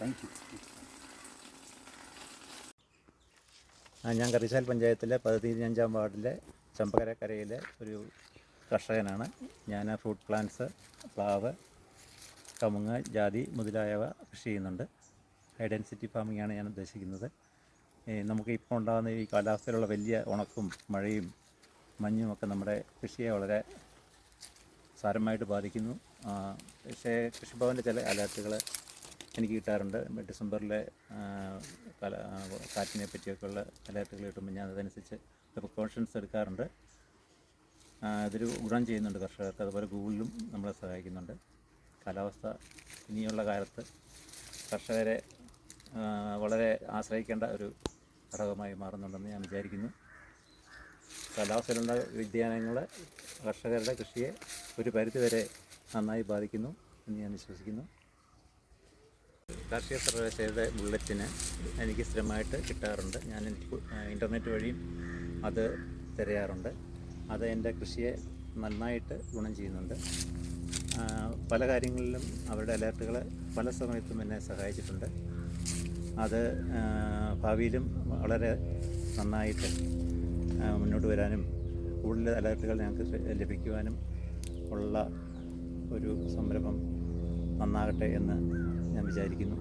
Thank you. ഞാൻ കറിച്ചാൽ പഞ്ചായത്തിലെ 15-ാം വാർഡിലെ ചമ്പകരക്കരയിലെ ഒരു കർഷകനാണ്. ഞാൻ ഫ്രൂട്ട് പ്ലാന്റ്സ്, പ്ലാവ്, കമുങ്ങ്, ജാതി മുതലായവ കൃഷി ചെയ്യുന്നുണ്ട്. ഹൈ ഡെൻസിറ്റി ഫാമിംഗാണ് ഞാൻ ഉദ്ദേശിക്കുന്നത്. നമുക്ക് ഇപ്പോൾ ഉണ്ടാകുന്ന ഈ കാലാവസ്ഥയിലുള്ള വലിയ ഉണക്കും മഴയും മഞ്ഞും ഒക്കെ നമ്മുടെ കൃഷിയെ വളരെ സാരമായിട്ട് ബാധിക്കുന്നു. പക്ഷേ കൃഷിഭവൻ്റെ ചില അലേർട്ടുകൾ എനിക്ക് കിട്ടാറുണ്ട്. ഡിസംബറിലെ കാറ്റിനെ പറ്റിയൊക്കെയുള്ള അലേർട്ടുകൾ കിട്ടുമ്പോൾ ഞാൻ അതനുസരിച്ച് പ്രിക്കോഷൻസ് എടുക്കാറുണ്ട്. ഇതൊരു ഗുണം ചെയ്യുന്നുണ്ട് കർഷകർക്ക്. അതുപോലെ ഗൂഗിളിലും നമ്മളെ സഹായിക്കുന്നുണ്ട്. കാലാവസ്ഥ ഇനിയുള്ള കാലത്ത് കർഷകരെ വളരെ ആശ്രയിക്കേണ്ട ഒരു ഘടകമായി മാറുന്നുണ്ടെന്ന് ഞാൻ വിചാരിക്കുന്നു. കാലാവസ്ഥയിലുള്ള വ്യതിയാനങ്ങൾ കർഷകരുടെ കൃഷിയെ ഒരു പരിധിവരെ നന്നായി ബാധിക്കുന്നു എന്ന് ഞാൻ വിശ്വസിക്കുന്നു. കാർഷിക സർവകലാശാലയുടെ ബുള്ളറ്റിന് എനിക്ക് സ്ഥിരമായിട്ട് കിട്ടാറുണ്ട്. ഞാൻ ഇൻ്റർനെറ്റ് വഴിയും അത് തിരയാറുണ്ട്. അത് എൻ്റെ കൃഷിയെ നന്നായിട്ട് ഗുണം ചെയ്യുന്നുണ്ട്. പല കാര്യങ്ങളിലും അവരുടെ അലേർട്ടുകൾ പല സമയത്തും എന്നെ സഹായിച്ചിട്ടുണ്ട്. അത് ഭാവിയിലും വളരെ നന്നായിട്ട് മുന്നോട്ട് വരാനും കൂടുതൽ അലേർട്ടുകൾ ഞങ്ങൾക്ക് ലഭിക്കുവാനും ഉള്ള ഒരു സംരംഭം നന്നാകട്ടെ എന്ന് ഞാൻ വിചാരിക്കുന്നു.